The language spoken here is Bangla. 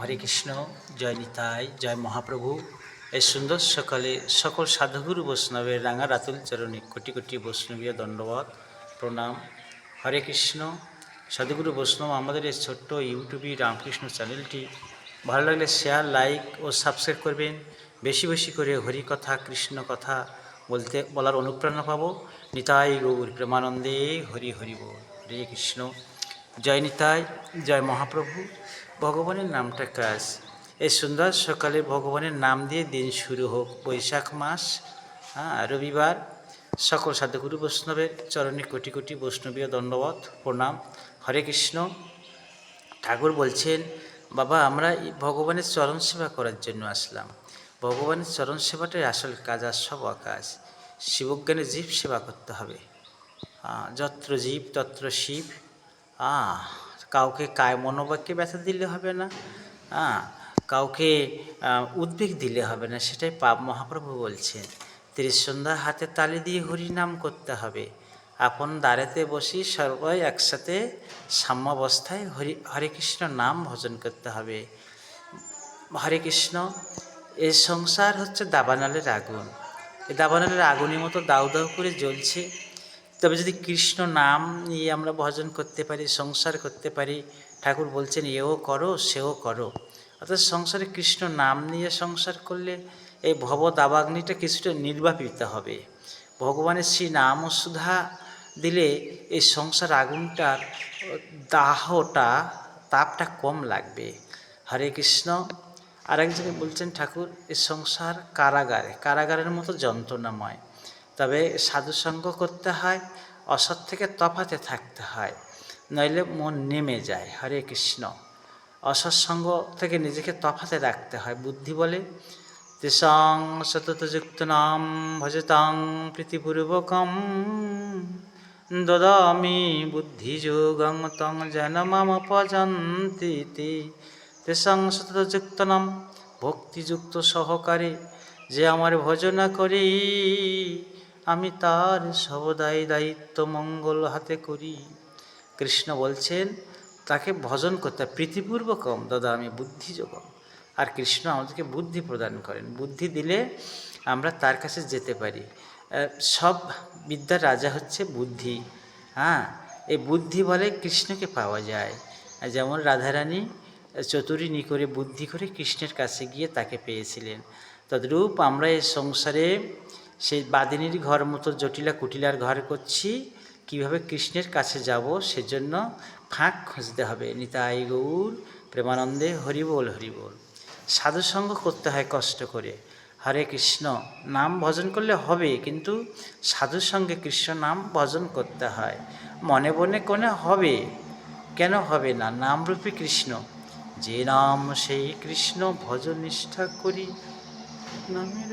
হরে কৃষ্ণ, জয় নিতাই, জয় মহাপ্রভু। এই সুন্দর সকালে সকল সাধুগুরু বৈষ্ণবের রাঙা রাতুল চরণে কোটি কোটি বৈষ্ণবীয় দণ্ডবত প্রণাম। হরে কৃষ্ণ। সাধুগুরু বৈষ্ণব আমাদের এই ছোট্ট ইউটিউবে রামকৃষ্ণ চ্যানেলটি ভালো লাগলে শেয়ার, লাইক ও সাবস্ক্রাইব করবেন। বেশি বেশি করে হরি কথা, কৃষ্ণ কথা বলার অনুপ্রেরণা পাবো। নিতাই গৌর প্রেমানন্দে হরি হরি বল। হরে কৃষ্ণ। জয় নিতাই, জয় মহাপ্রভু। ভগবানের নামটা কাজ। এই সুন্দর সকালে ভগবানের নাম দিয়ে দিন শুরু হোক। বৈশাখ মাস, রবিবার। সকল সাধুগুরু বৈষ্ণবের চরণে কোটি কোটি বৈষ্ণবীয় দণ্ডবত প্রণাম। হরে কৃষ্ণ। ঠাকুর বলছেন, বাবা আমরা ভগবানের চরণ সেবা করার জন্য আসলাম। ভগবানের চরণ সেবাটাই আসল কাজ, আর সব অকাজ। শিবজ্ঞানে জীব সেবা করতে হবে। যত্র জীব তত্র শিব। কাউকে কায় মনোবাক্যে ব্যথা দিলে হবে না, কাউকে উদ্বেগ দিলে হবে না, সেটাই পাপ। মহাপ্রভু বলছেন ত্রিসন্ধ্যা হাতে তালি দিয়ে হরি নাম করতে হবে। আপন দ্বারেতে বসি সবাই একসাথে সাম্যাবস্থায় হরে কৃষ্ণ নাম ভজন করতে হবে। হরে কৃষ্ণ। এই সংসার হচ্ছে দাবানলের আগুন। এই দাবানলের আগুনের মতো দাউ দাউ করে জ্বলছে। তবে যদি কৃষ্ণ নাম নিয়ে আমরা ভজন করতে পারি, সংসার করতে পারি, ঠাকুর বলছেন এও করো সেও করো। অর্থাৎ সংসারে কৃষ্ণ নাম নিয়ে সংসার করলে এই ভব দাবাগ্নিটা কিছুটা নির্বাপিত হবে। ভগবানের শ্রী নাম ও সুধা দিলে এই সংসার আগুনটার দাহটা, তাপটা কম লাগবে। হরে কৃষ্ণ। আরেক জায়গায় বলছেন ঠাকুর, এই সংসার কারাগারের মতো যন্ত্রণাময়। তবে সাধুসঙ্গ করতে হয়, অসৎ থেকে তফাতে থাকতে হয়, নইলে মন নেমে যায়। হরে কৃষ্ণ। অসৎসঙ্গ থেকে নিজেকে তফাতে রাখতে হয়। বুদ্ধি বলে তেষাং সততযুক্ত নাম ভজতাং প্রীতিপূর্বকম দদামি বুদ্ধিযোগং তং যেন মাম ভজন্তি তে। তেষাং সততযুক্ত নাম, ভক্তিযুক্ত সহকারে যে আমার ভজনা করি, আমি তার সবদাই দায়িত্ব মঙ্গল হাতে করি। কৃষ্ণ বলছেন তাকে ভজন করতে প্রীতিপূর্বকম দদামি বুদ্ধিযোগম। আর কৃষ্ণ আমাদেরকে বুদ্ধি প্রদান করেন। বুদ্ধি দিলে আমরা তার কাছে যেতে পারি। সব বিদ্যার রাজা হচ্ছে বুদ্ধি। এই বুদ্ধি বলে কৃষ্ণকে পাওয়া যায়। যেমন রাধারানী চতুরিনী করে বুদ্ধি করে কৃষ্ণের কাছে গিয়ে তাকে পেয়েছিলেন। তদ্রূপ আমরা এই সংসারে সেই বাদিনীর ঘর মতো জটিলা কুটিলার ঘর করছি। কিভাবে কৃষ্ণের কাছে যাব, সেজন্য ফাঁক খুঁজতে হবে। নিতাই গৌর প্রেমানন্দে হরিবোল হরিবোল। সাধুসঙ্গ করতে হয় কষ্ট করে। হরে কৃষ্ণ নাম ভজন করলে হবে, কিন্তু সাধুসঙ্গে কৃষ্ণ নাম ভজন করতে হয়। মনে মনে কোনে হবে, কেন হবে না? নামরূপী কৃষ্ণ। যে নাম সেই কৃষ্ণ ভজন নিষ্ঠা করি, নামের